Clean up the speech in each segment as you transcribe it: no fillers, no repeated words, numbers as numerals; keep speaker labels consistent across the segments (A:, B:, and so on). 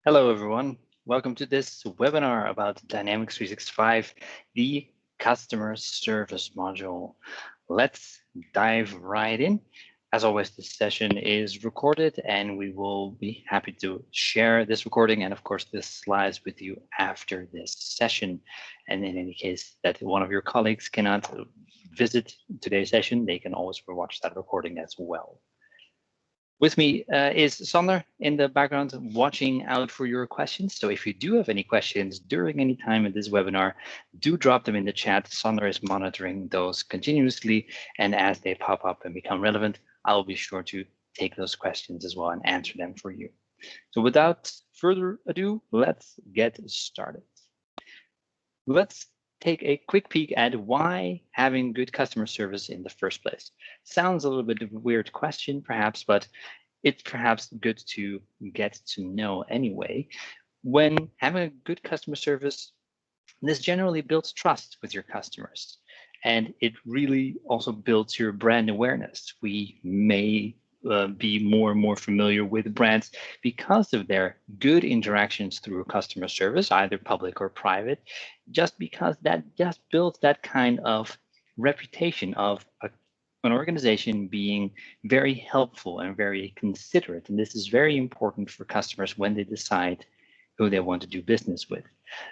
A: Hello, everyone. Welcome to this webinar about Dynamics 365, the customer service module. Let's dive right in. As always, this session is recorded and we will be happy to share this recording and of course the slides with you after this session. And in any case that one of your colleagues cannot visit today's session, they can always watch that recording as well. With me is Sander in the background watching out for your questions. So if you do have any questions during any time in this webinar, do drop them in the chat. Sander is monitoring those continuously. And as they pop up and become relevant, I'll be sure to take those questions as well and answer them for you. So without further ado, let's get started. Let's take a quick peek at why having good customer service in the first place. Sounds a little bit of a weird question, perhaps, but it's perhaps good to get to know anyway. When having a good customer service, this generally builds trust with your customers, and it really also builds your brand awareness. We may be more and more familiar with brands because of their good interactions through customer service, either public or private, just because that just builds that kind of reputation of an organization being very helpful and very considerate. And this is very important for customers when they decide who they want to do business with.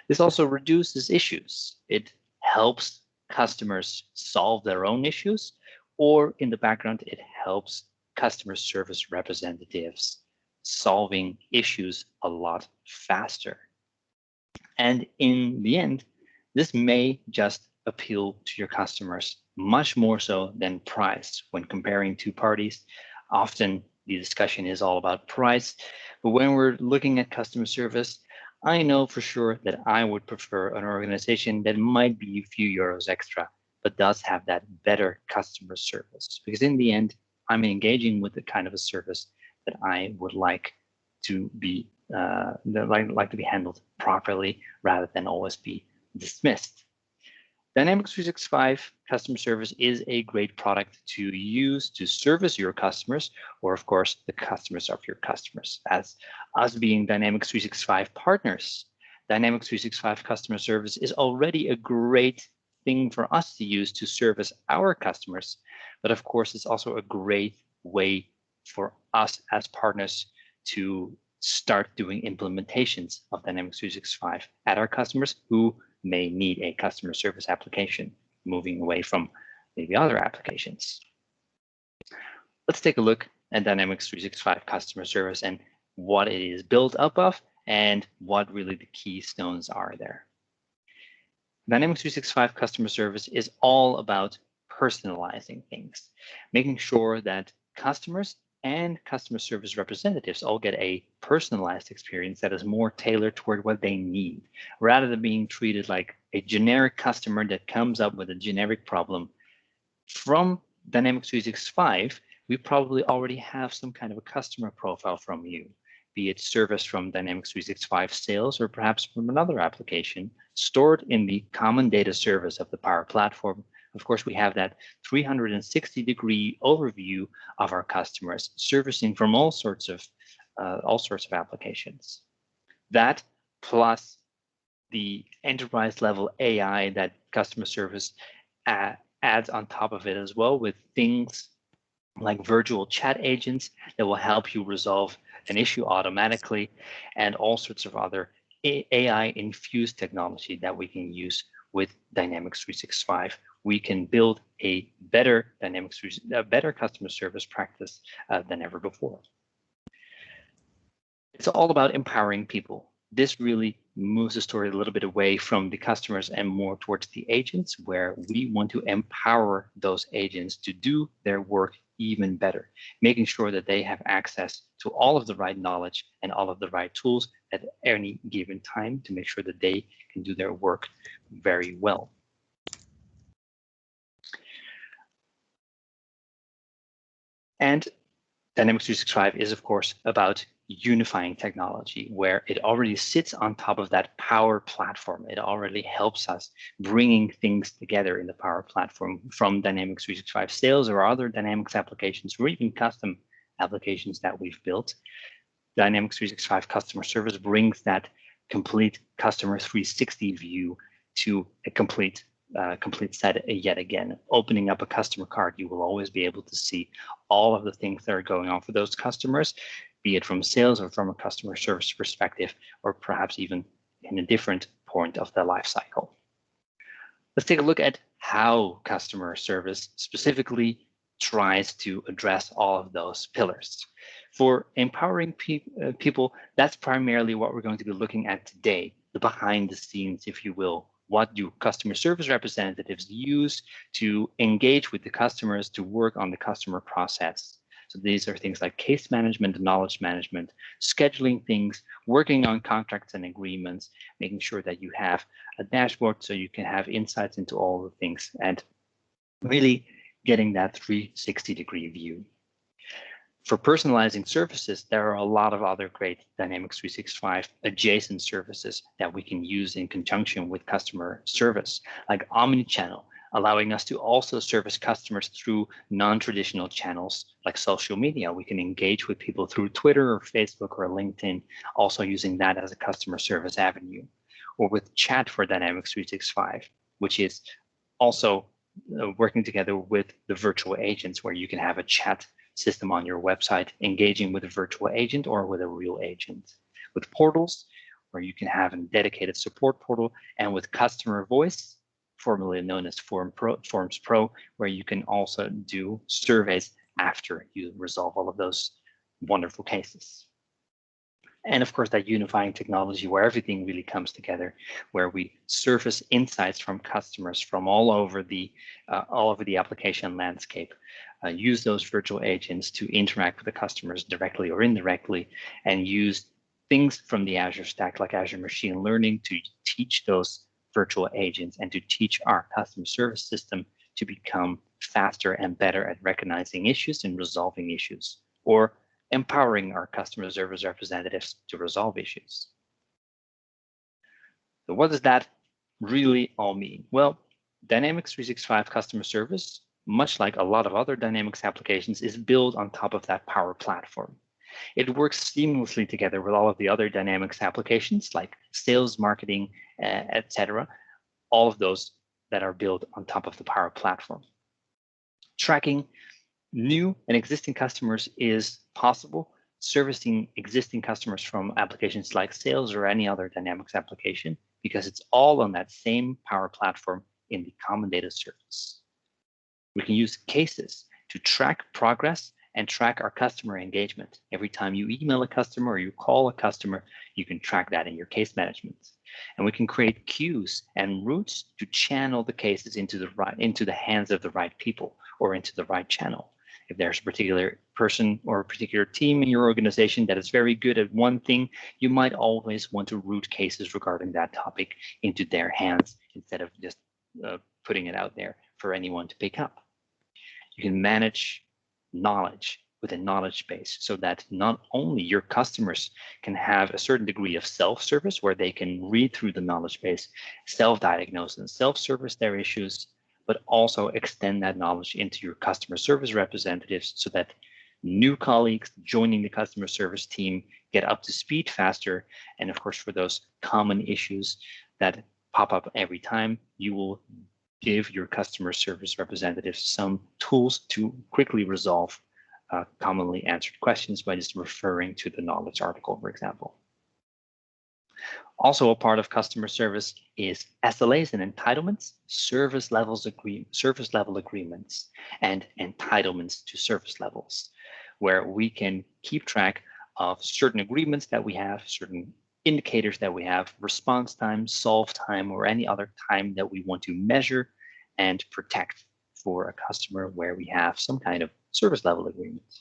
A: This also reduces issues. It helps customers solve their own issues, or in the background, it helps customer service representatives solving issues a lot faster. And in the end, this may just appeal to your customers much more so than price. When comparing two parties, often the discussion is all about price. But when we're looking at customer service, I know for sure that I would prefer an organization that might be a few euros extra, but does have that better customer service. Because in the end, I'm engaging with the kind of a service that I would like to be like to be handled properly rather than always be dismissed. Dynamics 365 customer service is a great product to use to service your customers, or of course, the customers of your customers. As us being Dynamics 365 partners, Dynamics 365 customer service is already a great thing for us to use to service our customers. But of course, it's also a great way for us as partners to start doing implementations of Dynamics 365 at our customers who may need a customer service application, moving away from maybe other applications. Let's take a look at Dynamics 365 customer service and what it is built up of and what really the keystones are there. Dynamics 365 customer service is all about personalizing things, making sure that customers and customer service representatives all get a personalized experience that is more tailored toward what they need, rather than being treated like a generic customer that comes up with a generic problem. From Dynamics 365, we probably already have some kind of a customer profile from you, be it service from Dynamics 365 sales or perhaps from another application stored in the common data service of the Power Platform. Of course, we have that 360-degree overview of our customers, servicing from all sorts of applications. That plus the enterprise-level AI that customer service adds on top of it as well, with things like virtual chat agents that will help you resolve an issue automatically, and all sorts of other AI-infused technology that we can use with Dynamics 365. We can build a better customer service practice than ever before. It's all about empowering people. This really moves the story a little bit away from the customers and more towards the agents, where we want to empower those agents to do their work even better, making sure that they have access to all of the right knowledge and all of the right tools at any given time to make sure that they can do their work very well. And Dynamics 365 is, of course, about unifying technology, where it already sits on top of that Power Platform. It already helps us bringing things together in the Power Platform from Dynamics 365 sales or other Dynamics applications or even custom applications that we've built. Dynamics 365 customer service brings that complete customer 360 view to a complete set yet again. Opening up a customer card, you will always be able to see all of the things that are going on for those customers, be it from sales or from a customer service perspective, or perhaps even in a different point of the life cycle. Let's take a look at how customer service specifically tries to address all of those pillars. For empowering people, that's primarily what we're going to be looking at today, the behind the scenes, if you will. What do customer service representatives use to engage with the customers, to work on the customer process? So these are things like case management, knowledge management, scheduling things, working on contracts and agreements, making sure that you have a dashboard so you can have insights into all the things, and really getting that 360-degree view. For personalizing services, there are a lot of other great Dynamics 365 adjacent services that we can use in conjunction with customer service, like omnichannel, allowing us to also service customers through non-traditional channels like social media. We can engage with people through Twitter or Facebook or LinkedIn, also using that as a customer service avenue. Or with chat for Dynamics 365, which is also working together with the virtual agents, where you can have a chat system on your website engaging with a virtual agent or with a real agent. With portals, where you can have a dedicated support portal, and with customer voice, formerly known as Forms Pro, where you can also do surveys after you resolve all of those wonderful cases. And of course, that unifying technology where everything really comes together, where we surface insights from customers from all over the application landscape, use those virtual agents to interact with the customers directly or indirectly, and use things from the Azure stack like Azure Machine Learning to teach those virtual agents and to teach our customer service system to become faster and better at recognizing issues and resolving issues, or empowering our customer service representatives to resolve issues. So what does that really all mean? Well, Dynamics 365 customer service, much like a lot of other Dynamics applications, is built on top of that Power Platform. It works seamlessly together with all of the other Dynamics applications like sales, marketing, etc. All of those that are built on top of the Power Platform. Tracking new and existing customers is possible. Servicing existing customers from applications like sales or any other Dynamics application, because it's all on that same Power Platform in the common data service. We can use cases to track progress and track our customer engagement. Every time you email a customer or you call a customer, you can track that in your case management. And we can create queues and routes to channel the cases into the hands of the right people or into the right channel. If there's a particular person or a particular team in your organization that is very good at one thing, you might always want to route cases regarding that topic into their hands instead of just putting it out there for anyone to pick up. You can manage knowledge with a knowledge base so that not only your customers can have a certain degree of self-service where they can read through the knowledge base, self-diagnose and self-service their issues, but also extend that knowledge into your customer service representatives so that new colleagues joining the customer service team get up to speed faster. And of course, for those common issues that pop up every time, you will give your customer service representatives some tools to quickly resolve commonly answered questions by just referring to the knowledge article, for example. Also, a part of customer service is SLAs and entitlements, service level agreements, and entitlements to service levels, where we can keep track of certain agreements that we have, certain indicators that we have, response time, solve time, or any other time that we want to measure and protect for a customer where we have some kind of service level agreement.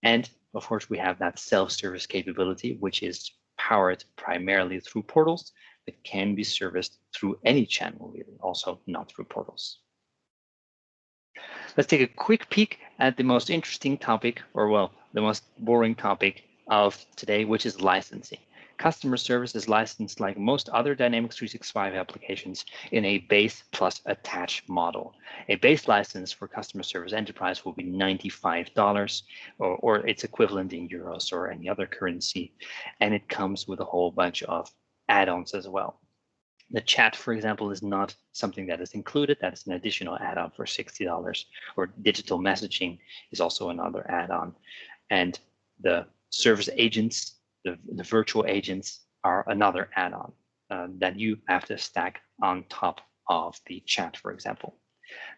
A: And of course, we have that self-service capability, which is powered primarily through portals, but can be serviced through any channel, really, also not through portals. Let's take a quick peek at the most interesting topic, or well, the most boring topic of today, which is licensing. Customer service is licensed like most other Dynamics 365 applications in a base plus attach model. A base license for customer service enterprise will be $95 or its equivalent in euros or any other currency. And it comes with a whole bunch of add-ons as well. The chat, for example, is not something that is included. That's an additional add-on for $60. Or digital messaging is also another add-on. And the service agents, the virtual agents, are another add-on that you have to stack on top of the chat, for example.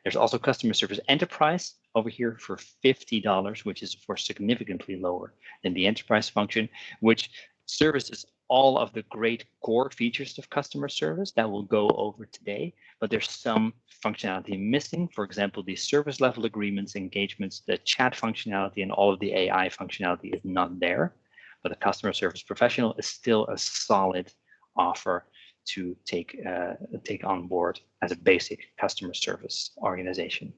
A: There's also customer service enterprise over here for $50, which is of course significantly lower than the enterprise function, which services all of the great core features of customer service that we'll go over today, but there's some functionality missing. For example, the service level agreements, engagements, the chat functionality, and all of the AI functionality is not there. But the customer service professional is still a solid offer to take on board as a basic customer service organization.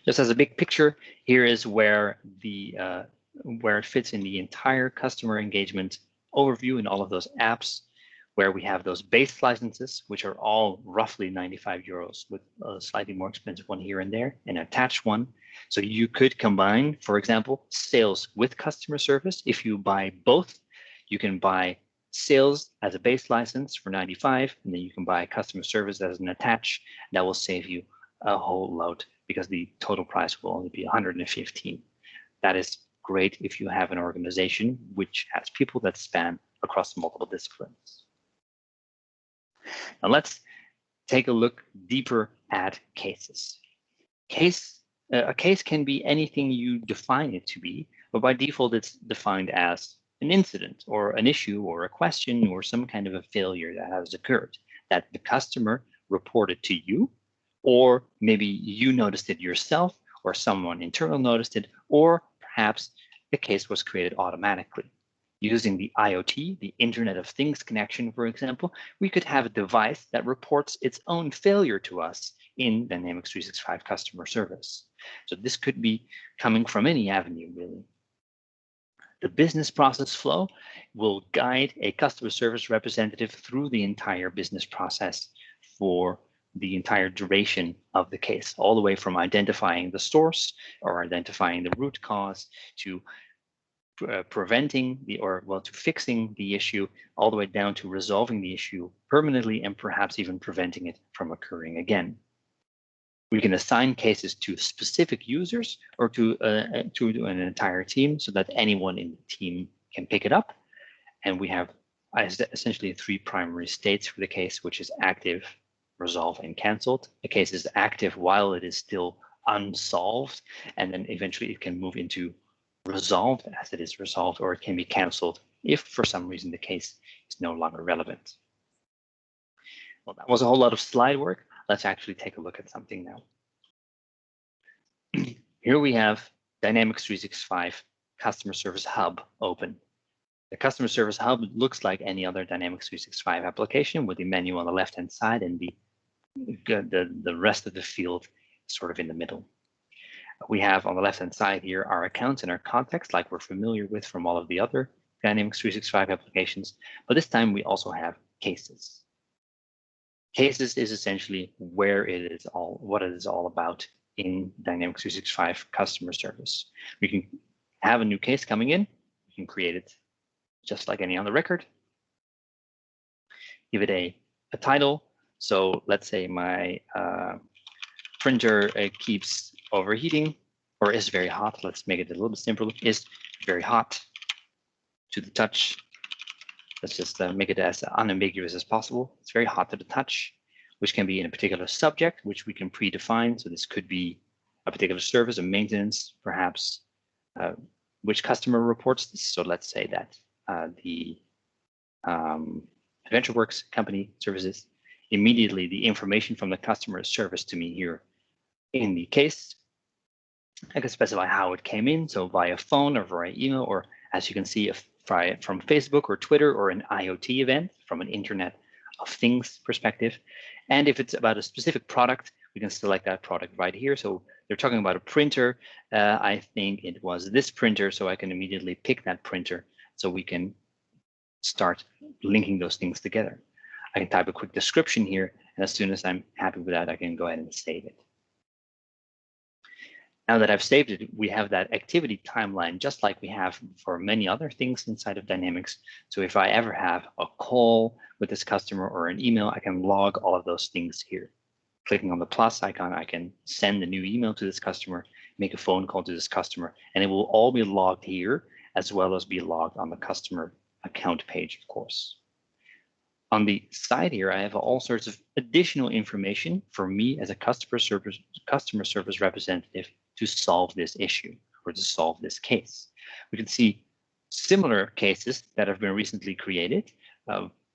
A: Just as a big picture, here is where it fits in the entire customer engagement overview in all of those apps, where we have those base licenses, which are all roughly 95 euros with a slightly more expensive one here and there, and attached one. So you could combine, for example, sales with customer service. If you buy both, you can buy sales as a base license for 95, and then you can buy customer service as an attach. That will save you a whole load because the total price will only be 115. That is great if you have an organization which has people that span across multiple disciplines. Now let's take a look deeper at cases. A case can be anything you define it to be, but by default it's defined as an incident or an issue or a question or some kind of a failure that has occurred that the customer reported to you, or maybe you noticed it yourself, or someone internal noticed it, or perhaps the case was created automatically. Using the IoT, the Internet of Things connection, for example, we could have a device that reports its own failure to us in Dynamics 365 customer service. So this could be coming from any avenue, really. The business process flow will guide a customer service representative through the entire business process for the entire duration of the case, all the way from identifying the source or identifying the root cause to preventing to fixing the issue, all the way down to resolving the issue permanently and perhaps even preventing it from occurring again. We can assign cases to specific users or to an entire team so that anyone in the team can pick it up. And we have essentially three primary states for the case, which is active, resolved, and canceled. The case is active while it is still unsolved, and then eventually it can move into resolved as it is resolved, or it can be canceled if for some reason the case is no longer relevant. Well, that was a whole lot of slide work. Let's actually take a look at something now. Here we have Dynamics 365 Customer Service Hub open. The Customer Service Hub looks like any other Dynamics 365 application with the menu on the left-hand side and the rest of the field sort of in the middle. We have on the left-hand side here our accounts and our context, like we're familiar with from all of the other Dynamics 365 applications, but this time we also have cases. Cases is essentially what it is all about in Dynamics 365 customer service. We can have a new case coming in, we can create it just like any other record, give it a title. So let's say my printer keeps overheating or is very hot. Let's make it a little bit simpler. Is very hot to the touch. Let's just make it as unambiguous as possible. It's very hot to the touch, which can be in a particular subject, which we can predefine. So this could be a particular service, a maintenance, perhaps which customer reports this. So let's say that the AdventureWorks company services. Immediately, the information from the customer is serviced to me here in the case. I can specify how it came in, so via phone or via email, or as you can see, from Facebook or Twitter, or an IoT event from an Internet of Things perspective. And if it's about a specific product, we can select that product right here. So they're talking about a printer. I think it was this printer, so I can immediately pick that printer. So we can start linking those things together. I can type a quick description here, and as soon as I'm happy with that, I can go ahead and save it. Now that I've saved it, we have that activity timeline, just like we have for many other things inside of Dynamics. So if I ever have a call with this customer or an email, I can log all of those things here. Clicking on the plus icon, I can send a new email to this customer, make a phone call to this customer, and it will all be logged here, as well as be logged on the customer account page, of course. On the side here, I have all sorts of additional information for me as a customer service representative to solve this issue or to solve this case. We can see similar cases that have been recently created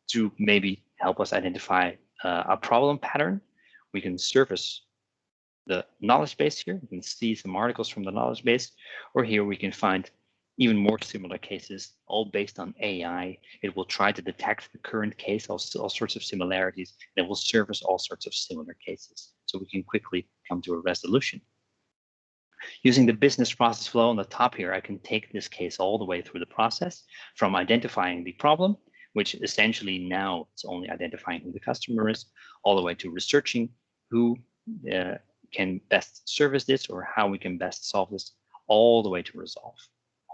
A: to maybe help us identify a problem pattern. We can surface the knowledge base here. We can see some articles from the knowledge base, or here we can find even more similar cases, all based on AI. It will try to detect the current case, all sorts of similarities, and it will surface all sorts of similar cases, so we can quickly come to a resolution. Using the business process flow on the top here, I can take this case all the way through the process, from identifying the problem, which essentially now it's only identifying who the customer is, all the way to researching who can best service this or how we can best solve this, all the way to resolve.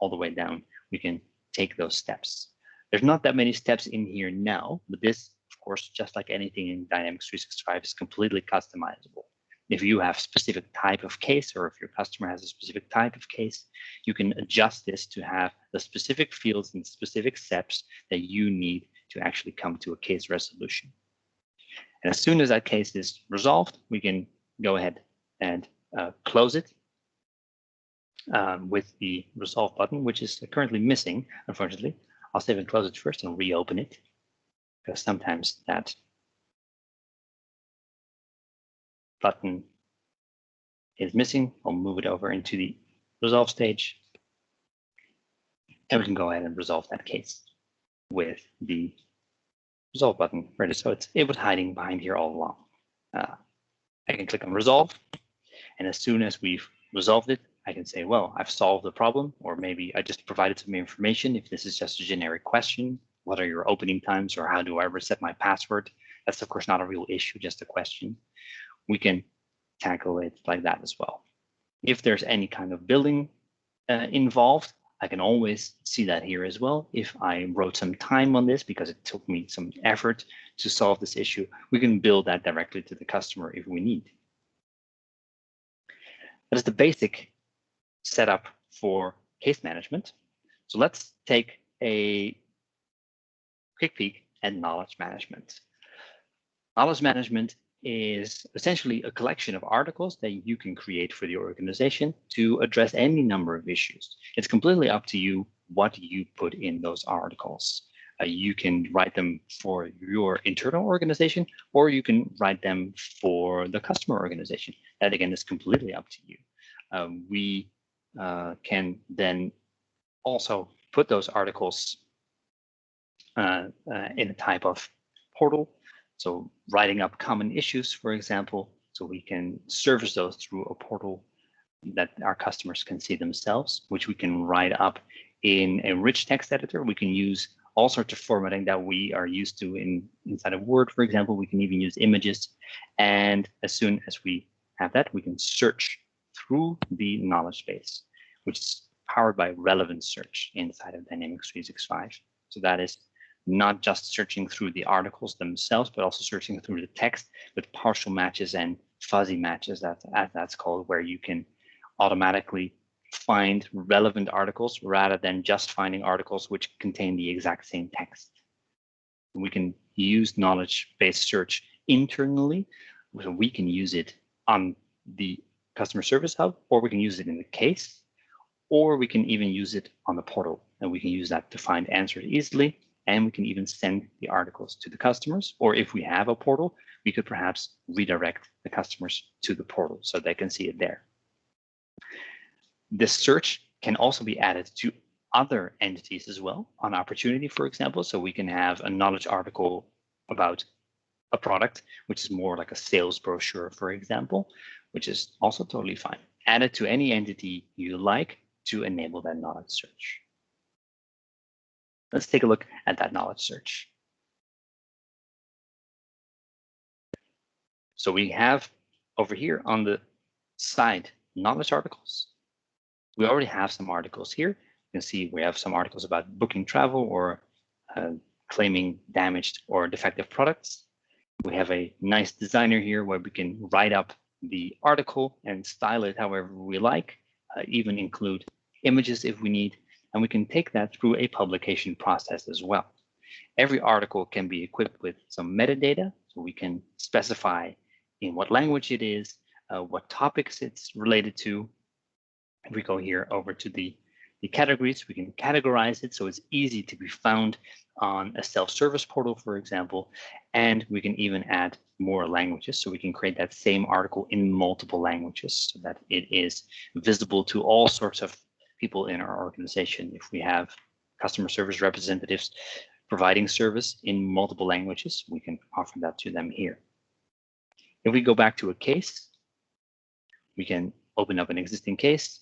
A: All the way down, we can take those steps. There's not that many steps in here now, but this, of course, just like anything in Dynamics 365, is completely customizable. If you have a specific type of case, or if your customer has a specific type of case, you can adjust this to have the specific fields and specific steps that you need to actually come to a case resolution. And as soon as that case is resolved, we can go ahead and close it with the resolve button, which is currently missing, unfortunately. I'll save and close it first and reopen it, because sometimes that button is missing. I'll move it over into the resolve stage, and we can go ahead and resolve that case with the resolve button. Right, so it was hiding behind here all along. I can click on resolve, and as soon as we've resolved it, I can say, well, I've solved the problem, or maybe I just provided some information. If this is just a generic question, what are your opening times, or how do I reset my password? That's of course not a real issue, just a question. We can tackle it like that as well. If there's any kind of billing involved, I can always see that here as well. If I wrote some time on this because it took me some effort to solve this issue, we can bill that directly to the customer if we need. That is the basic setup for case management. So let's take a quick peek at knowledge management. Knowledge management is essentially a collection of articles that you can create for the organization to address any number of issues. It's completely up to you what you put in those articles. You can write them for your internal organization, or you can write them for the customer organization. That again is completely up to you. We can then also put those articles in a type of portal. So writing up common issues, for example, so we can service those through a portal that our customers can see themselves, which we can write up in a rich text editor. We can use all sorts of formatting that we are used to inside of Word, for example. We can even use images. And as soon as we have that, we can search through the knowledge base, which is powered by relevant search inside of Dynamics 365. So that is not just searching through the articles themselves, but also searching through the text with partial matches and fuzzy matches, as that's called, where you can automatically find relevant articles rather than just finding articles which contain the exact same text. We can use knowledge-based search internally, so we can use it on the Customer Service Hub, or we can use it in the case, or we can even use it on the portal, and we can use that to find answers easily. And we can even send the articles to the customers, or if we have a portal, we could perhaps redirect the customers to the portal so they can see it there. This search can also be added to other entities as well, on Opportunity, for example. So we can have a knowledge article about a product, which is more like a sales brochure, for example, which is also totally fine. Add it to any entity you like to enable that knowledge search. Let's take a look at that knowledge search. So we have over here on the side knowledge articles. We already have some articles here. You can see we have some articles about booking travel or claiming damaged or defective products. We have a nice designer here where we can write up the article and style it however we like, even include images if we need, and we can take that through a publication process as well. Every article can be equipped with some metadata, so we can specify in what language it is, what topics it's related to. If we go here over to the categories, we can categorize it so it's easy to be found on a self-service portal, for example, and we can even add more languages. So we can create that same article in multiple languages so that it is visible to all sorts of people in our organization. If we have customer service representatives providing service in multiple languages, we can offer that to them here. If we go back to a case, we can open up an existing case,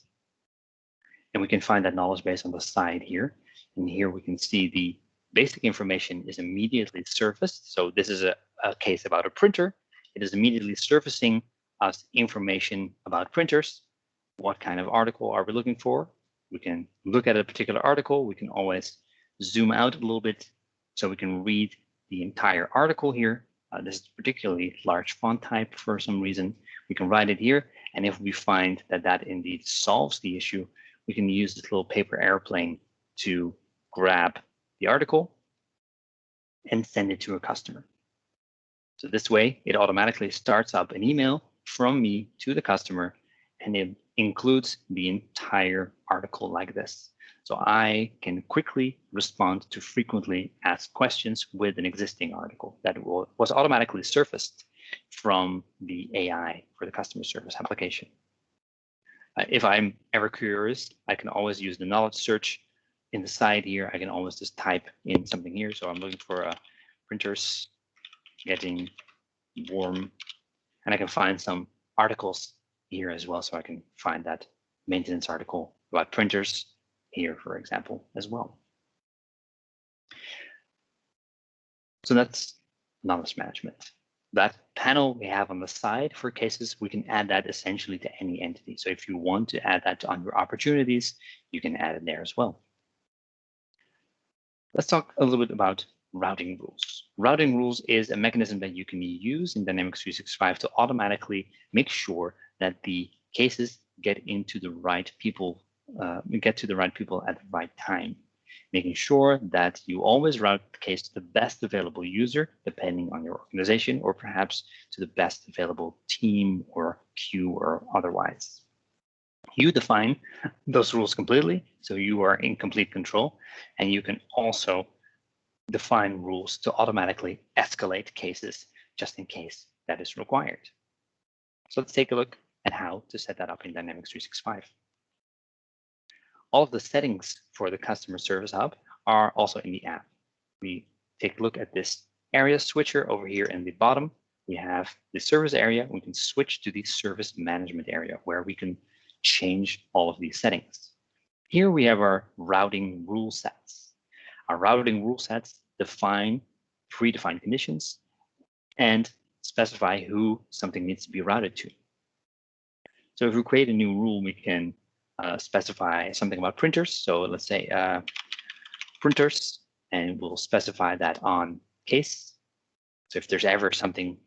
A: and we can find that knowledge base on the side here. And here we can see the basic information is immediately surfaced. So this is a case about a printer. It is immediately surfacing us information about printers. What kind of article are we looking for? We can look at a particular article. We can always zoom out a little bit so we can read the entire article here. This is particularly large font type for some reason. We can write it here. And if we find that that indeed solves the issue, we can use this little paper airplane to grab the article and send it to a customer. So this way, it automatically starts up an email from me to the customer, and it includes the entire article like this. So I can quickly respond to frequently asked questions with an existing article that was automatically surfaced from the AI for the customer service application. If I'm ever curious, I can always use the knowledge search in the side here. I can always just type in something here. So I'm looking for printers getting warm, and I can find some articles here as well. So I can find that maintenance article about printers here, for example, as well. So that's knowledge management. That panel we have on the side for cases, we can add that essentially to any entity. So if you want to add that on your opportunities, you can add it there as well. Let's talk a little bit about routing rules. Routing rules is a mechanism that you can use in Dynamics 365 to automatically make sure that the cases get into the right people, get to the right people at the right time, making sure that you always route the case to the best available user, depending on your organization, or perhaps to the best available team or queue or otherwise. You define those rules completely, so you are in complete control, and you can also define rules to automatically escalate cases just in case that is required. So let's take a look at how to set that up in Dynamics 365. All of the settings for the customer service hub are also in the app. We take a look at this area switcher over here in the bottom. We have the service area. We can switch to the service management area where we can change all of these settings. Here we have our routing rule sets. Our routing rule sets define predefined conditions and specify who something needs to be routed to. So if we create a new rule, we can specify something about printers. So let's say printers, and we'll specify that on case. So if there's ever something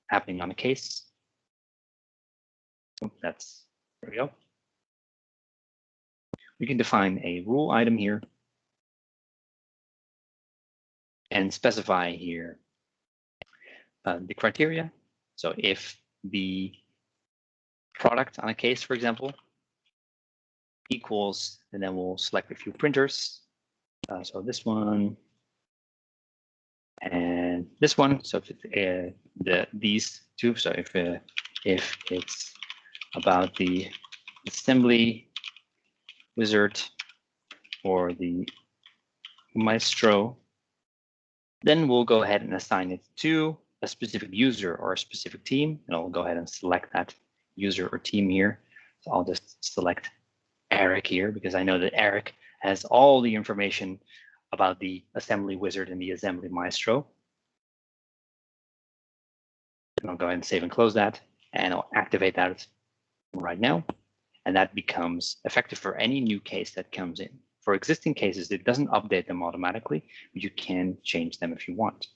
A: happening on a case, there we go. We can define a rule item here and specify here the criteria. So if the product on a case, for example, equals, and then we'll select a few printers. So this one and this one. So if these two, so if it's about the assembly wizard or the maestro, then we'll go ahead and assign it to a specific user or a specific team, and I'll go ahead and select that user or team here. So I'll just select Eric here because I know that Eric has all the information about the assembly wizard and the assembly maestro. And I'll go ahead and save and close that, and I'll activate that right now. And that becomes effective for any new case that comes in. For existing cases, it doesn't update them automatically, but you can change them if you want.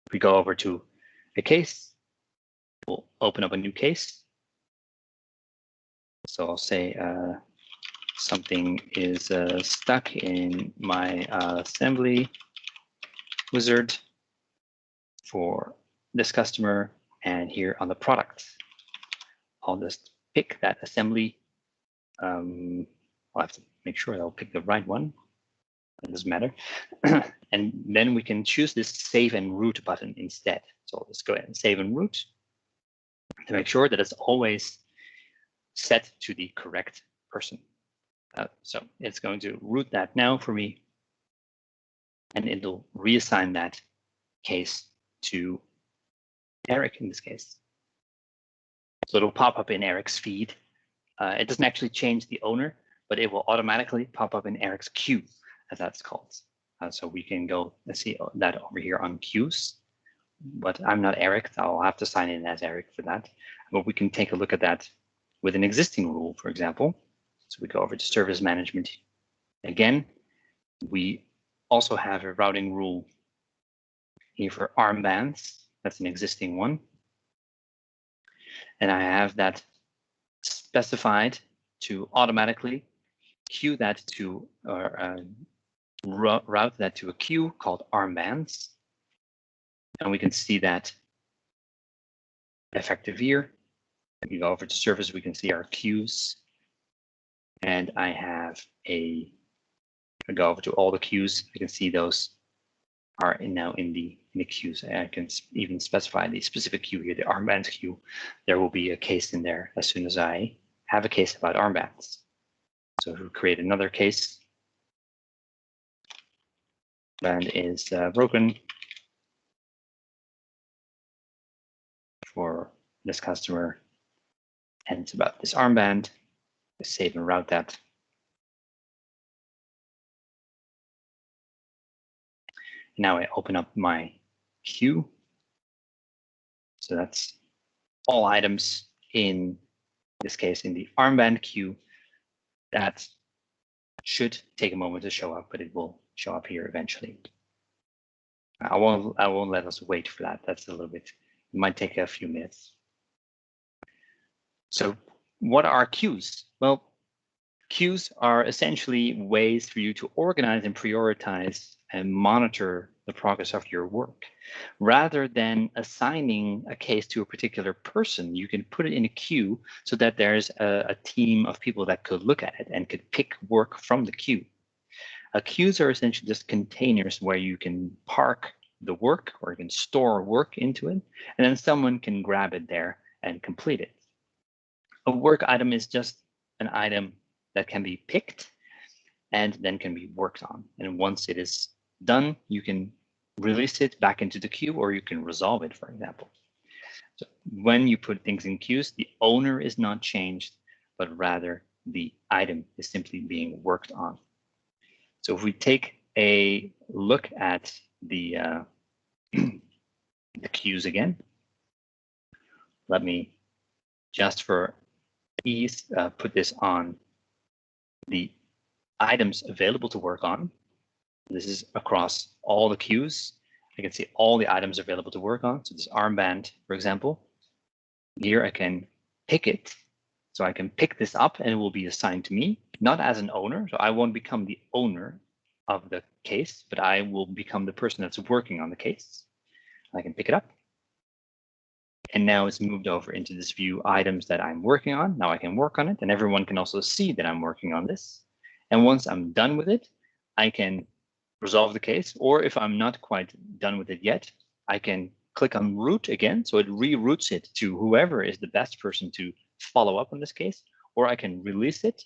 A: If we go over to a case, we'll open up a new case. So I'll say something is stuck in my assembly wizard for this customer, and here on the product, I'll just pick that assembly. I'll have to make sure that I'll pick the right one. It doesn't matter. And then we can choose this save and route button instead. So I'll just go ahead and save and route to make sure that it's always set to the correct person. So it's going to route that now for me, and it'll reassign that case to Eric in this case. So it'll pop up in Eric's feed. It doesn't actually change the owner, but it will automatically pop up in Eric's queue, as that's called. So we can go and see that over here on queues. But I'm not Eric, so I'll have to sign in as Eric for that. But we can take a look at that with an existing rule, for example. So we go over to service management. Again, we also have a routing rule here for armbands. That's an existing one. And I have that specified to automatically queue that to, or route that to a queue called armbands. And we can see that effective here. If we go over to service, we can see our queues. And I have I go over to all the queues. I can see those are now in the queues. I can even specify the specific queue here, the armbands queue. There will be a case in there as soon as I have a case about armbands. So if we create another case, band is broken for this customer, and it's about this armband. I save and route that. Now I open up my queue. So that's all items in this case in the armband queue. That should take a moment to show up, but it will show up here eventually. I won't let us wait for that. That's a little bit, it might take a few minutes. So what are queues? Well, queues are essentially ways for you to organize and prioritize and monitor the progress of your work. Rather than assigning a case to a particular person, you can put it in a queue so that there's a team of people that could look at it and could pick work from the queue. Queues are essentially just containers where you can park the work, or you can store work into it, and then someone can grab it there and complete it. A work item is just an item that can be picked and then can be worked on. And once it is done, you can release it back into the queue, or you can resolve it, for example. So when you put things in queues, the owner is not changed, but rather the item is simply being worked on. So if we take a look at the the queues again, let me just for ease put this on the items available to work on. This is across all the queues. I can see all the items available to work on. So this armband, for example, here I can pick it. So I can pick this up and it will be assigned to me, not as an owner. So I won't become the owner of the case, but I will become the person that's working on the case. I can pick it up. And now it's moved over into this view items that I'm working on. Now I can work on it, and everyone can also see that I'm working on this. And once I'm done with it, I can resolve the case, or if I'm not quite done with it yet, I can click on route again. So it reroutes it to whoever is the best person to follow up on this case, or I can release it.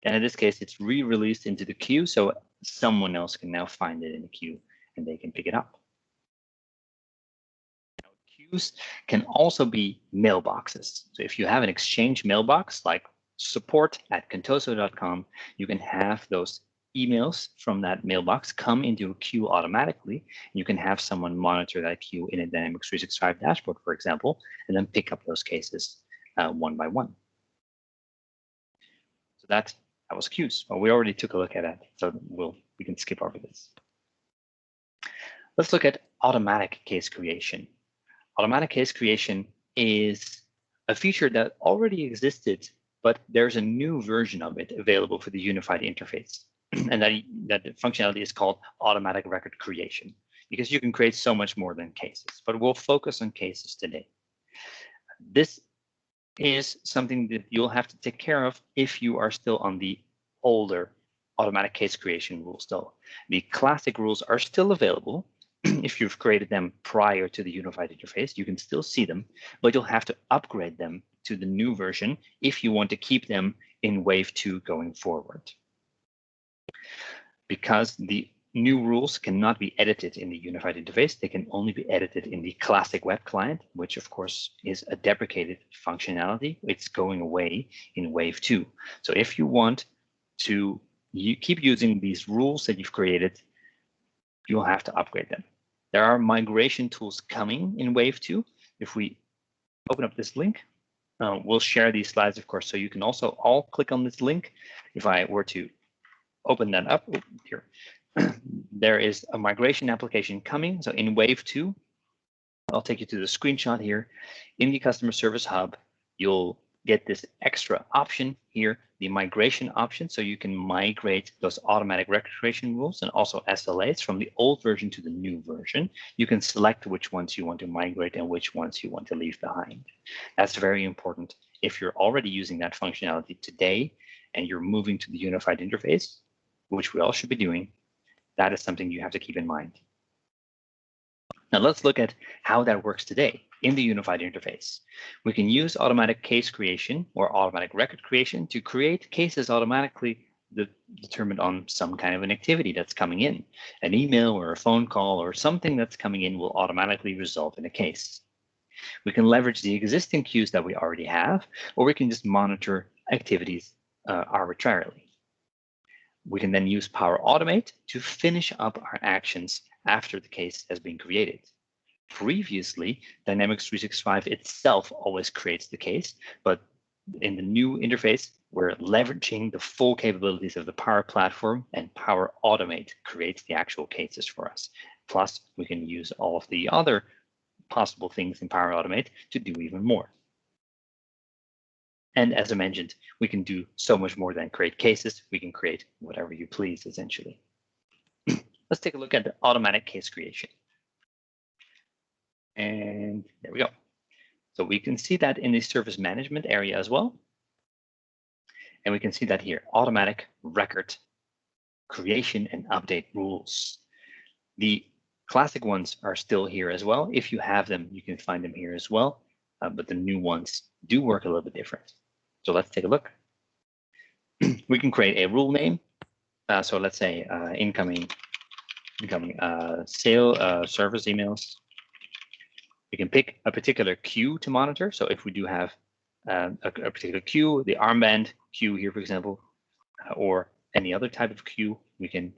A: And in this case, it's re-released into the queue. So someone else can now find it in the queue and they can pick it up. Now, queues can also be mailboxes. So if you have an Exchange mailbox like support@contoso.com, you can have those emails from that mailbox come into a queue automatically. You can have someone monitor that queue in a Dynamics 365 dashboard, for example, and then pick up those cases one by one. So that was queues. Well, we already took a look at it, so we can skip over this. Let's look at automatic case creation. Automatic case creation is a feature that already existed, but there's a new version of it available for the unified interface. And that functionality is called automatic record creation, because you can create so much more than cases, but we'll focus on cases today. This is something that you'll have to take care of if you are still on the older automatic case creation rules, though. The classic rules are still available. If you've created them prior to the unified interface, you can still see them, but you'll have to upgrade them to the new version if you want to keep them in Wave 2 going forward. Because the new rules cannot be edited in the unified interface, they can only be edited in the classic web client, which of course is a deprecated functionality. It's going away in Wave 2. So if you want to keep using these rules that you've created, you'll have to upgrade them. There are migration tools coming in Wave 2. If we open up this link, we'll share these slides, of course, so you can also all click on this link. If I were to open that up here, there is a migration application coming. So in Wave 2, I'll take you to the screenshot here. In the Customer Service Hub, you'll get this extra option here, the migration option, so you can migrate those automatic record creation rules and also SLAs from the old version to the new version. You can select which ones you want to migrate and which ones you want to leave behind. That's very important. If you're already using that functionality today and you're moving to the unified interface, which we all should be doing, that is something you have to keep in mind. Now let's look at how that works today in the unified interface. We can use automatic case creation or automatic record creation to create cases automatically determined on some kind of an activity that's coming in. An email or a phone call or something that's coming in will automatically result in a case. We can leverage the existing queues that we already have, or we can just monitor activities arbitrarily. We can then use Power Automate to finish up our actions after the case has been created. Previously, Dynamics 365 itself always creates the case, but in the new interface, we're leveraging the full capabilities of the Power Platform, and Power Automate creates the actual cases for us. Plus, we can use all of the other possible things in Power Automate to do even more. And as I mentioned, we can do so much more than create cases. We can create whatever you please, essentially. Let's take a look at the automatic case creation. And there we go. So we can see that in the service management area as well. And we can see that here, automatic record creation and update rules. The classic ones are still here as well. If you have them, you can find them here as well. But the new ones do work a little bit different. So let's take a look. We can create a rule name. So let's say incoming sale service emails. We can pick a particular queue to monitor. So if we do have a particular queue, the armband queue here, for example, or any other type of queue, we can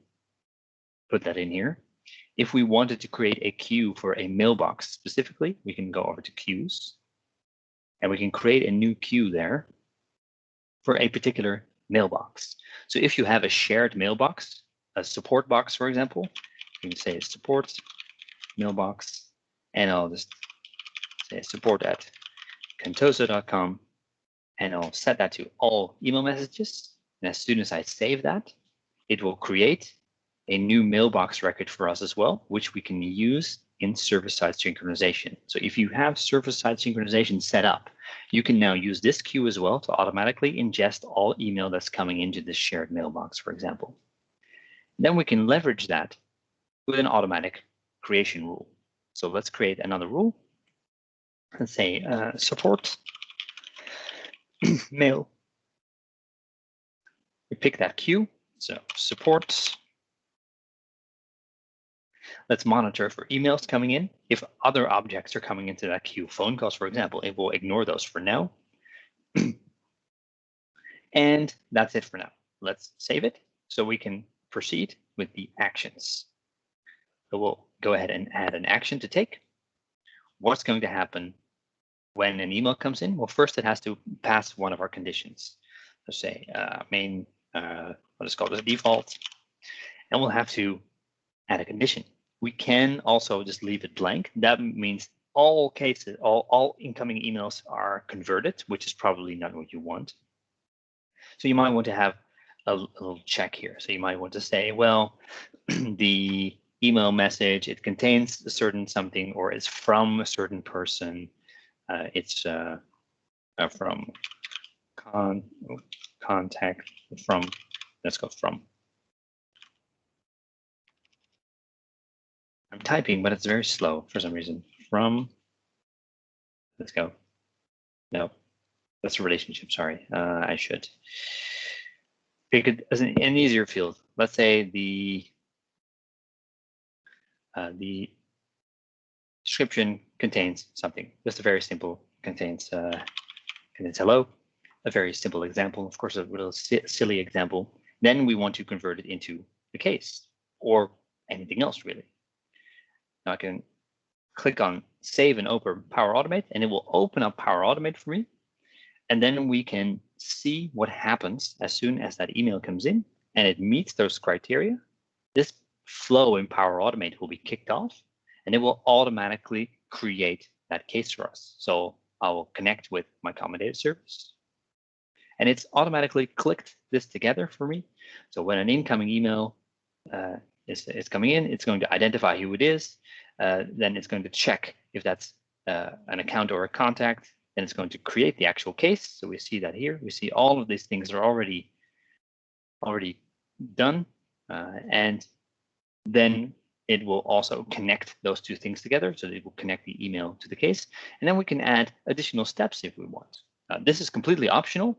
A: put that in here. If we wanted to create a queue for a mailbox specifically, we can go over to queues, and we can create a new queue there for a particular mailbox. So if you have a shared mailbox, a support box, for example, you can say support mailbox, and I'll just say support@contoso.com, and I'll set that to all email messages. And as soon as I save that, it will create a new mailbox record for us as well, which we can use in server-side synchronization. So if you have server-side synchronization set up, you can now use this queue as well to automatically ingest all email that's coming into this shared mailbox, for example. Then we can leverage that with an automatic creation rule. So let's create another rule. Let's say support mail. We pick that queue. So support. Let's monitor for emails coming in. If other objects are coming into that queue, phone calls, for example, it will ignore those for now. And that's it for now. Let's save it so we can proceed with the actions. So we'll go ahead and add an action to take. What's going to happen when an email comes in? Well, first it has to pass one of our conditions. So say main, let's call it a default, and we'll have to add a condition. We can also just leave it blank. That means all cases, all incoming emails are converted, which is probably not what you want. So you might want to have a little check here. So you might want to say, well, the email message, it contains a certain something, or it's from a certain person. It's from contact from, let's go from. I'm typing, but it's very slow for some reason. From, let's go. No, that's a relationship, sorry. I should pick it as an easier field. Let's say the description contains something. Just a very simple, contains hello. A very simple example, of course, a little silly example. Then we want to convert it into the case or anything else really. Now I can click on Save and Open Power Automate, and it will open up Power Automate for me. And then we can see what happens as soon as that email comes in and it meets those criteria. This flow in Power Automate will be kicked off, and it will automatically create that case for us. So I will connect with my common data service, and it's automatically clicked this together for me. So when an incoming email is coming in, it's going to identify who it is. Then it's going to check if that's an account or a contact. Then it's going to create the actual case. So we see that here. We see all of these things are already done, and then it will also connect those two things together. So it will connect the email to the case, and then we can add additional steps if we want. This is completely optional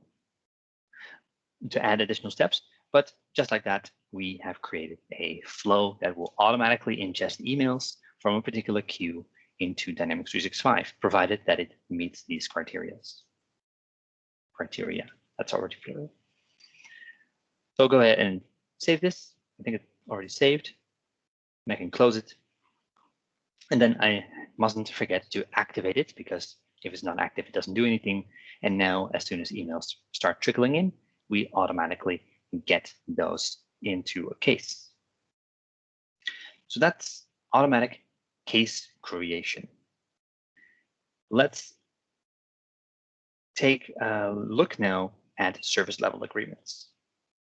A: to add additional steps, but just like that, we have created a flow that will automatically ingest emails from a particular queue into Dynamics 365, provided that it meets these criteria. That's already clear. So go ahead and save this. I think it's already saved. And I can close it. And then I mustn't forget to activate it, because if it's not active, it doesn't do anything. And now, as soon as emails start trickling in, we automatically get those into a case. So that's automatic case creation. Let's take a look now at service level agreements.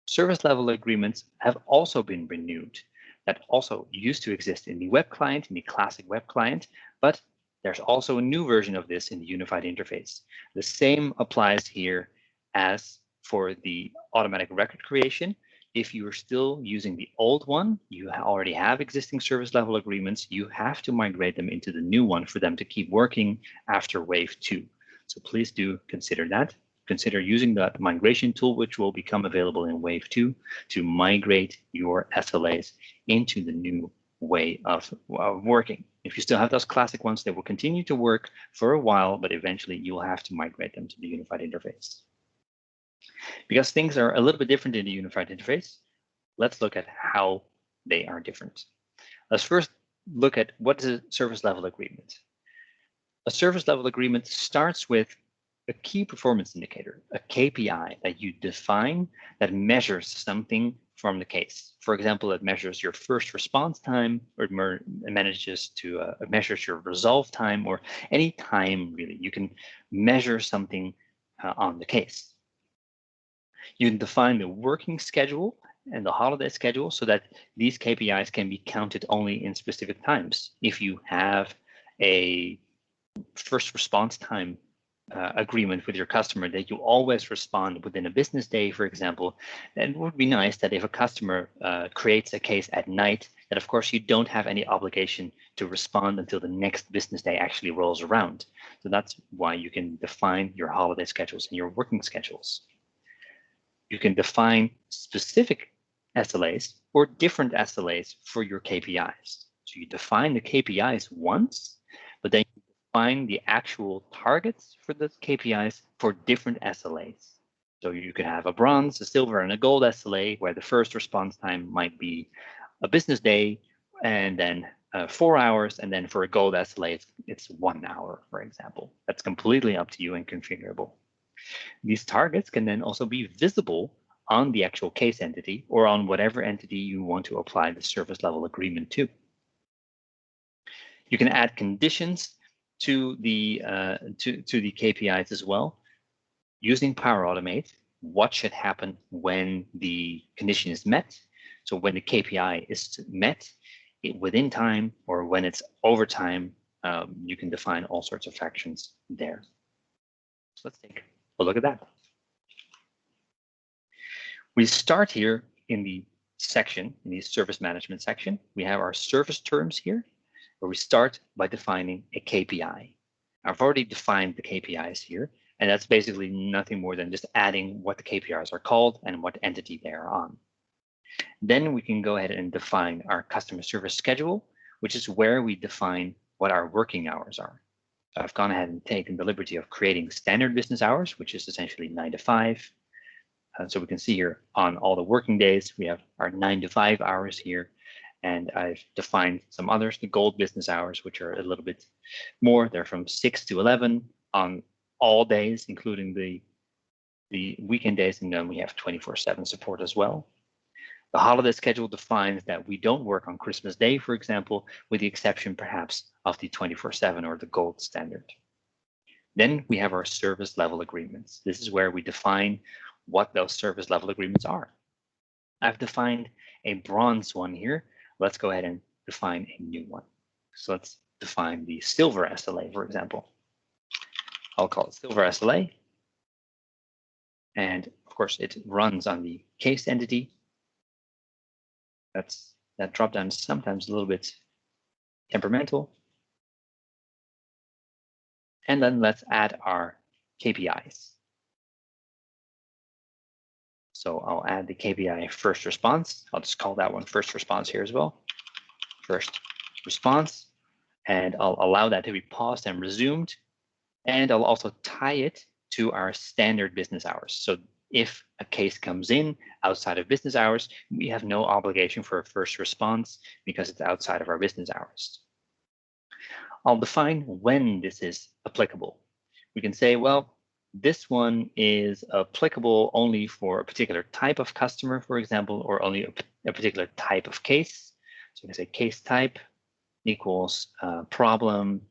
A: Service level agreements have also been renewed. That also used to exist in the web client, in the classic web client, but there's also a new version of this in the unified interface. The same applies here as for the automatic record creation. If you are still using the old one, you already have existing service level agreements, you have to migrate them into the new one for them to keep working after wave 2. So please do consider that. Consider using that migration tool, which will become available in wave 2, to migrate your SLAs into the new way of working. If you still have those classic ones, they will continue to work for a while, but eventually you'll have to migrate them to the unified interface. Because things are a little bit different in the unified interface, let's look at how they are different. Let's first look at what is a service level agreement. A service level agreement starts with a key performance indicator, a KPI that you define that measures something from the case. For example, it measures your first response time, or it measures your resolve time, or any time really. You can measure something on the case. You can define the working schedule and the holiday schedule so that these KPIs can be counted only in specific times. If you have a first response time agreement with your customer that you always respond within a business day, for example, then it would be nice that if a customer creates a case at night, that of course you don't have any obligation to respond until the next business day actually rolls around. So that's why you can define your holiday schedules and your working schedules. You can define specific SLAs or different SLAs for your KPIs. So you define the KPIs once, but then you define the actual targets for the KPIs for different SLAs. So you could have a bronze, a silver, and a gold SLA, where the first response time might be a business day, and then 4 hours, and then for a gold SLA, it's 1 hour, for example. That's completely up to you and configurable. These targets can then also be visible on the actual case entity or on whatever entity you want to apply the service level agreement to. You can add conditions to the KPIs as well. Using Power Automate, what should happen when the condition is met? So when the KPI is met within time, or when it's over time, you can define all sorts of actions there. So let's take a look at that. We start here in the section, in the service management section. We have our service terms here, where we start by defining a KPI. I've already defined the KPIs here, and that's basically nothing more than just adding what the KPIs are called and what entity they are on. Then we can go ahead and define our customer service schedule, which is where we define what our working hours are. So I've gone ahead and taken the liberty of creating standard business hours, which is essentially 9 to 5. So we can see here on all the working days, we have our 9 to 5 hours here. And I've defined some others, the gold business hours, which are a little bit more. They're from 6 to 11 on all days, including the weekend days. And then we have 24/7 support as well. The holiday schedule defines that we don't work on Christmas Day, for example, with the exception perhaps of the 24/7 or the gold standard. Then we have our service level agreements. This is where we define what those service level agreements are. I've defined a bronze one here. Let's go ahead and define a new one. So let's define the silver SLA, for example. I'll call it silver SLA. And of course, it runs on the case entity. That dropdown is sometimes a little bit temperamental. And then let's add our KPIs. So I'll add the KPI first response. I'll just call that one first response here as well. First response. And I'll allow that to be paused and resumed. And I'll also tie it to our standard business hours. So if a case comes in outside of business hours, we have no obligation for a first response because it's outside of our business hours. I'll define when this is applicable. We can say, well, this one is applicable only for a particular type of customer, for example, or only a particular type of case. So we can say case type equals problem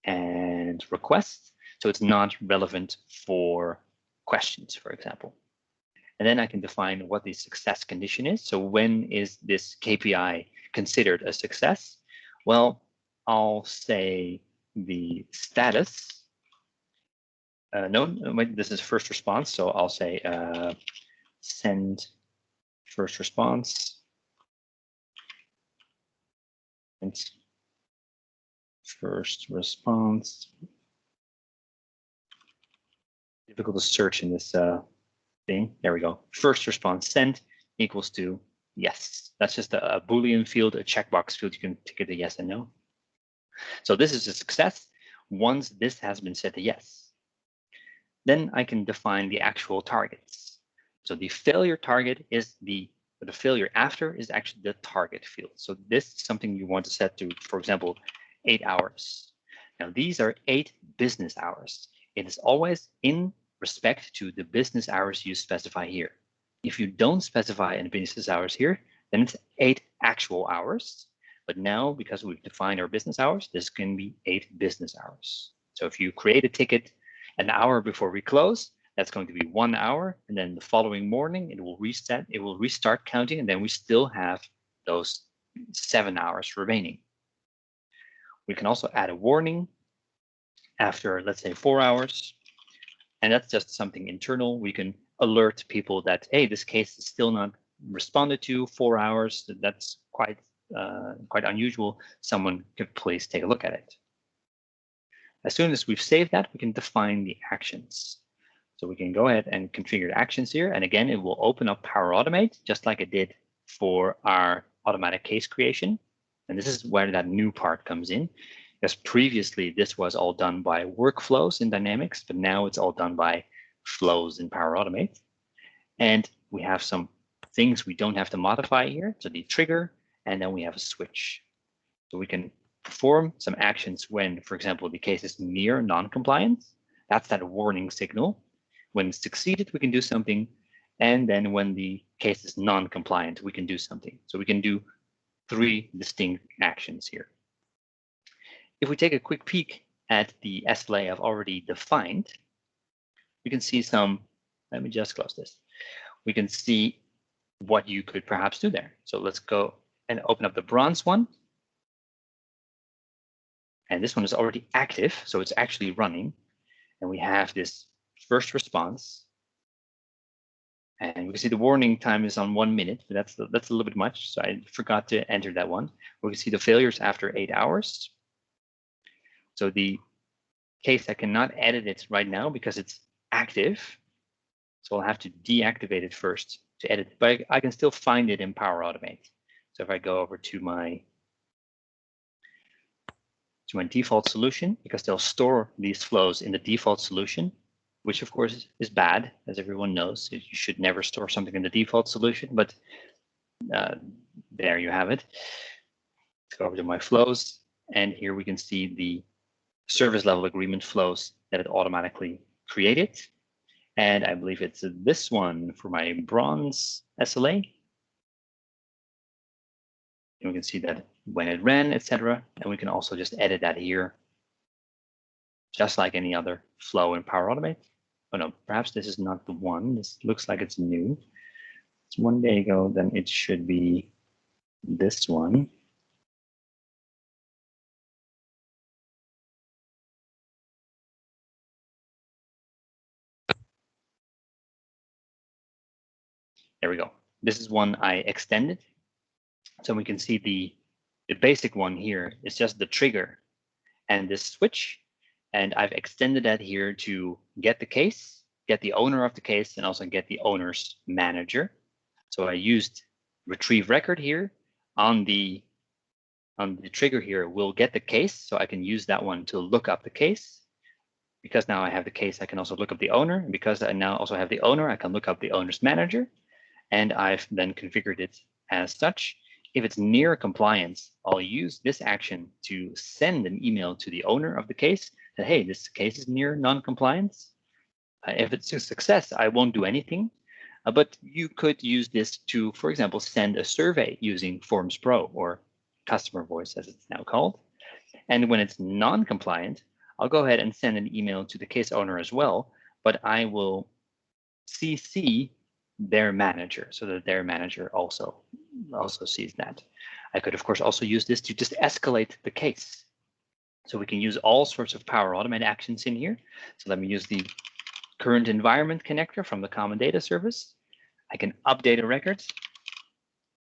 A: and request. So it's not relevant for questions, for example. And then I can define what the success condition is. So when is this KPI considered a success? Well, I'll say the status. No, wait, this is first response. So I'll say send first response. And first response. Difficult to search in this thing. There we go. First response sent equals to yes. That's just a Boolean field, a checkbox field. You can tick it a yes and no. So this is a success once this has been set to yes. Then I can define the actual targets. So the failure target is the failure after is actually the target field. So this is something you want to set to, for example, 8 hours. Now these are 8 business hours. It is always in respect to the business hours you specify here. If you don't specify any business hours here, then it's 8 actual hours. But now, because we've defined our business hours, this can be 8 business hours. So if you create a ticket an hour before we close, that's going to be 1 hour. And then the following morning, it will reset, it will restart counting, and then we still have those 7 hours remaining. We can also add a warning after, let's say, 4 hours. And that's just something internal. We can alert people that, hey, this case is still not responded to 4 hours. That's quite unusual. Someone could please take a look at it. As soon as we've saved that, we can define the actions. So we can go ahead and configure actions here. And again, it will open up Power Automate, just like it did for our automatic case creation. And this is where that new part comes in. Because previously, this was all done by workflows in Dynamics, but now it's all done by flows in Power Automate. And we have some things we don't have to modify here. So the trigger, and then we have a switch. So we can perform some actions when, for example, the case is near non-compliance. That's that warning signal. When it's succeeded, we can do something. And then when the case is non-compliant, we can do something. So we can do 3 distinct actions here. If we take a quick peek at the SLA I've already defined, we can see some, let me just close this. We can see what you could perhaps do there. So let's go and open up the bronze one. And this one is already active, so it's actually running. And we have this first response. And we can see the warning time is on 1 minute, but that's a little bit much. So I forgot to enter that one. We can see the failures after 8 hours. So the case, I cannot edit it right now because it's active. So I'll have to deactivate it first to edit, but I can still find it in Power Automate. So if I go over to my default solution, because they'll store these flows in the default solution, which of course is bad, as everyone knows. You should never store something in the default solution, but there you have it. Let's go over to my flows, and here we can see the service level agreement flows that it automatically created. And I believe it's this one for my bronze SLA. And we can see that when it ran, etc. And we can also just edit that here, just like any other flow in Power Automate. Oh no, perhaps this is not the one. This looks like it's new. It's 1 day ago, then it should be this one. There we go. This is one I extended. So we can see the basic one here is just the trigger and this switch. And I've extended that here to get the case, get the owner of the case, and also get the owner's manager. So I used retrieve record here on the trigger here. We'll get the case, so I can use that one to look up the case. Because now I have the case, I can also look up the owner. And because I now also have the owner, I can look up the owner's manager. And I've then configured it as such. If it's near compliance, I'll use this action to send an email to the owner of the case that, hey, this case is near non-compliance. If it's a success, I won't do anything. But you could use this to, for example, send a survey using Forms Pro or Customer Voice, as it's now called. And when it's non-compliant, I'll go ahead and send an email to the case owner as well, but I will CC their manager so that their manager also sees that. I could, of course, also use this to just escalate the case. So we can use all sorts of Power Automate actions in here. So let me use the current environment connector from the Common Data Service. I can update a record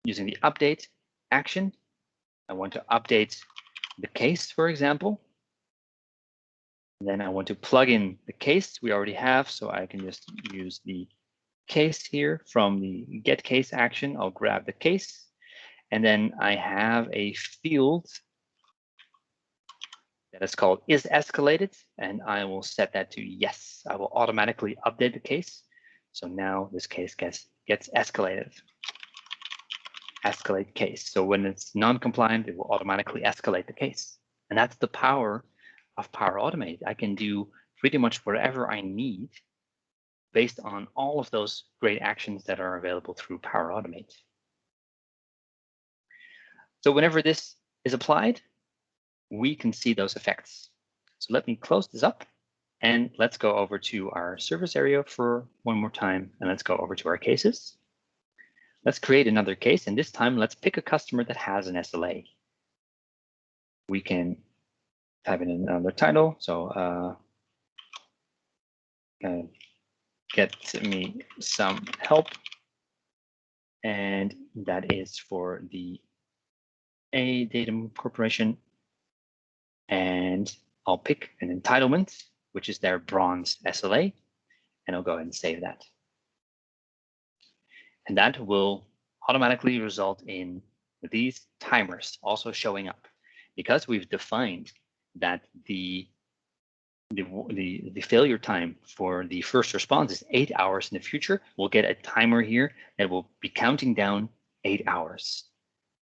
A: using the update action. I want to update the case, for example. And then I want to plug in the case we already have, so I can just use the case here from the get case action. I'll grab the case, and then I have a field that is called is escalated, and I will set that to yes. I will automatically update the case. So now this case gets escalated. Escalate case. So when it's non-compliant, it will automatically escalate the case. And that's the power of Power Automate. I can do pretty much whatever I need based on all of those great actions that are available through Power Automate. So whenever this is applied, we can see those effects. So let me close this up and let's go over to our service area for one more time, and let's go over to our cases. Let's create another case, and this time let's pick a customer that has an SLA. We can type in another title. So get me some help. And that is for the A Datum Corporation. And I'll pick an entitlement, which is their bronze SLA, and I'll go ahead and save that. And that will automatically result in these timers also showing up, because we've defined that the the failure time for the first response is 8 hours in the future, we'll get a timer here that will be counting down 8 hours.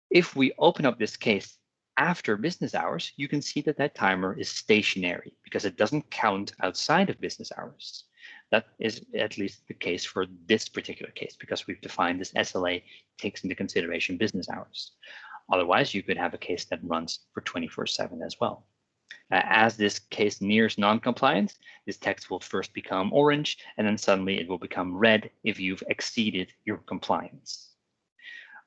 A: If we open up this case after business hours, you can see that that timer is stationary because it doesn't count outside of business hours. That is at least the case for this particular case because we've defined this SLA takes into consideration business hours. Otherwise, you could have a case that runs for 24/7 as well. As this case nears non-compliance, this text will first become orange, and then suddenly it will become red if you've exceeded your compliance.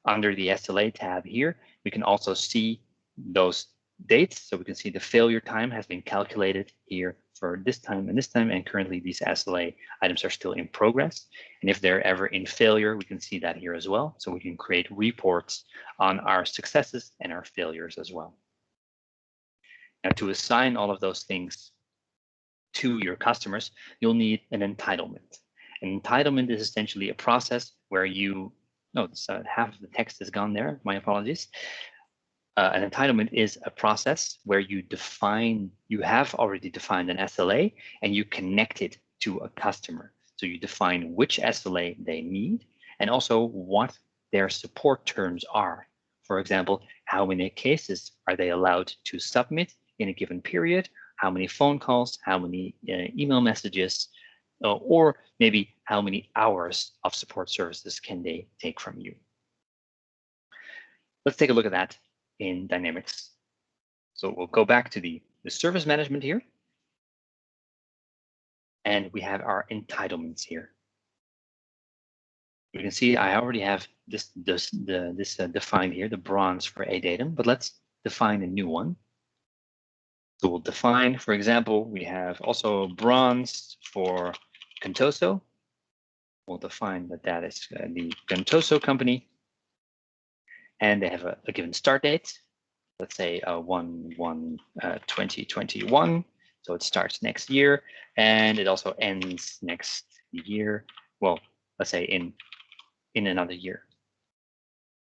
A: Under the SLA tab here, we can also see those dates. So we can see the failure time has been calculated here for this time, and currently these SLA items are still in progress. And if they're ever in failure, we can see that here as well. So we can create reports on our successes and our failures as well. Now, to assign all of those things to your customers, you'll need an entitlement. An entitlement is essentially a process where you, notice half of the text is gone there, my apologies. An entitlement is a process where you have already defined an SLA and you connect it to a customer. So you define which SLA they need and also what their support terms are. For example, how many cases are they allowed to submit in a given period, how many phone calls, how many email messages, or maybe how many hours of support services can they take from you. Let's take a look at that in Dynamics. So we'll go back to the service management here. And we have our entitlements here. You can see I already have this defined here, the bronze for a datum, but let's define a new one. So we'll define, for example, we have also bronze for Contoso. We'll define that that is the Contoso company. And they have a given start date. Let's say 1/1/2021. So it starts next year and it also ends next year. Well, let's say in another year.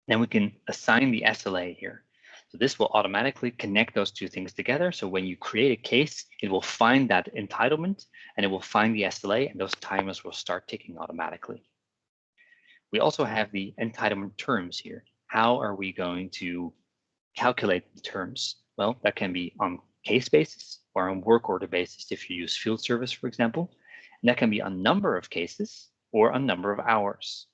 A: Then we can assign the SLA here. So this will automatically connect those two things together. So when you create a case, it will find that entitlement and it will find the SLA and those timers will start ticking automatically. We also have the entitlement terms here. How are we going to calculate the terms? Well, that can be on case basis or on work order basis if you use field service, for example. And that can be a number of cases or a number of hours.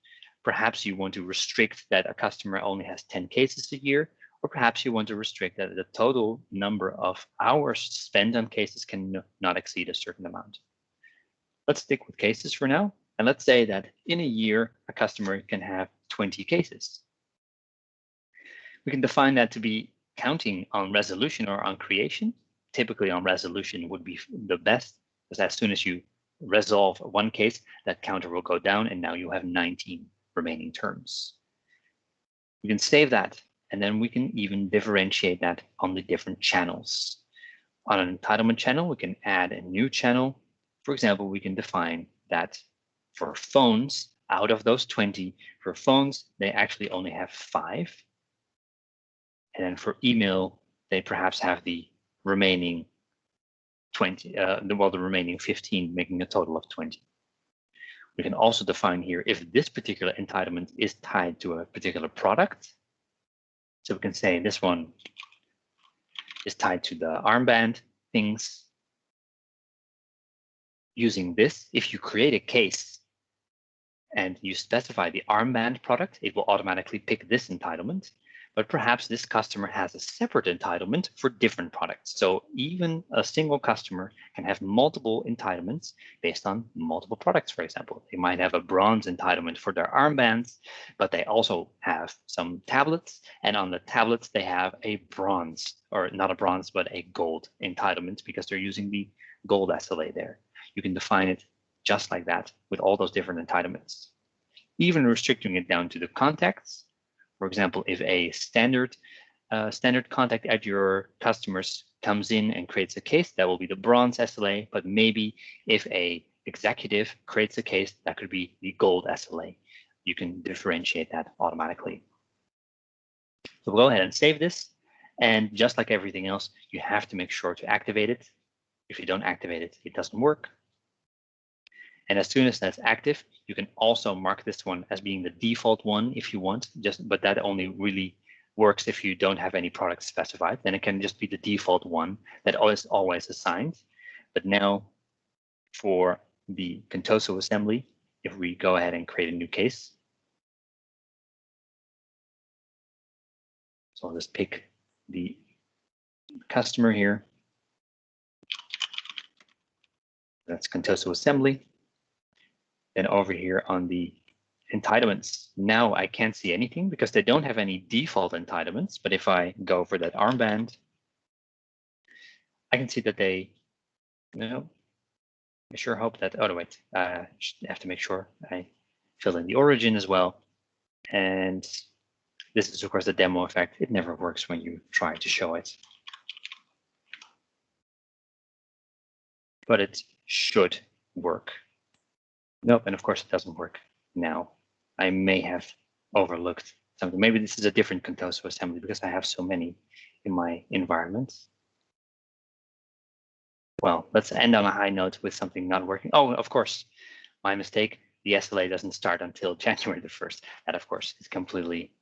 A: Perhaps you want to restrict that a customer only has 10 cases a year, or perhaps you want to restrict that the total number of hours spent on cases can not exceed a certain amount. Let's stick with cases for now. And let's say that in a year, a customer can have 20 cases. We can define that to be counting on resolution or on creation. Typically on resolution would be the best, because as soon as you resolve one case, that counter will go down and now you have 19 remaining terms. We can save that and then we can even differentiate that on the different channels. On an entitlement channel, we can add a new channel. For example, we can define that for phones, out of those 20, for phones, they actually only have 5. And then for email, they perhaps have the remaining 20, the remaining 15, making a total of 20. We can also define here if this particular entitlement is tied to a particular product. So we can say this one is tied to the armband things. Using this, if you create a case and you specify the armband product, it will automatically pick this entitlement. But perhaps this customer has a separate entitlement for different products. So even a single customer can have multiple entitlements based on multiple products, for example. They might have a bronze entitlement for their armbands, but they also have some tablets. And on the tablets, they have a bronze, or not a bronze, but a gold entitlement because they're using the gold SLA there. You can define it just like that with all those different entitlements. Even restricting it down to the contacts. For example, if a standard contact at your customers comes in and creates a case, that will be the bronze SLA. But maybe if a executive creates a case, that could be the gold SLA. You can differentiate that automatically. So we'll go ahead and save this. And just like everything else, you have to make sure to activate it. If you don't activate it, it doesn't work. And as soon as that's active, you can also mark this one as being the default one if you want, but that only really works if you don't have any products specified. Then it can just be the default one that is always assigned. But now for the Contoso assembly, if we go ahead and create a new case, so I'll just pick the customer here. That's Contoso assembly. Then over here on the entitlements, now I can't see anything because they don't have any default entitlements. But if I go for that armband, I can see that they, I sure hope that, oh, wait, I have to make sure I fill in the origin as well. And this is, of course, the demo effect. It never works when you try to show it. But it should work. Nope, and of course it doesn't work now. I may have overlooked something. Maybe this is a different Contoso assembly because I have so many in my environment. Well, let's end on a high note with something not working. Oh, of course, my mistake. The SLA doesn't start until January the 1st. That, of course, is completely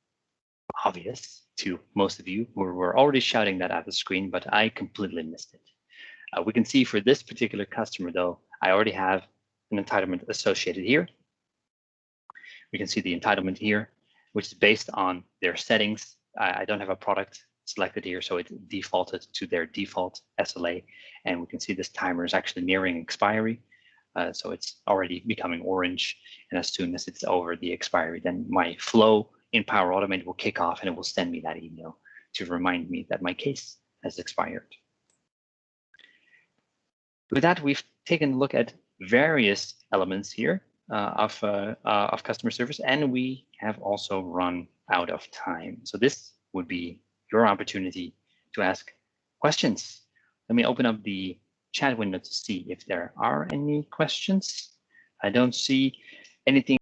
A: obvious to most of you who were already shouting that at the screen, but I completely missed it. We can see for this particular customer, though, I already have an entitlement associated here. We can see the entitlement here, which is based on their settings. I don't have a product selected here, so it defaulted to their default SLA. And we can see this timer is actually nearing expiry. So it's already becoming orange. And as soon as it's over the expiry, then my flow in Power Automate will kick off and it will send me that email to remind me that my case has expired. With that, we've taken a look at various elements here of customer service, and we have also run out of time. So this would be your opportunity to ask questions. Let me open up the chat window to see if there are any questions. I don't see anything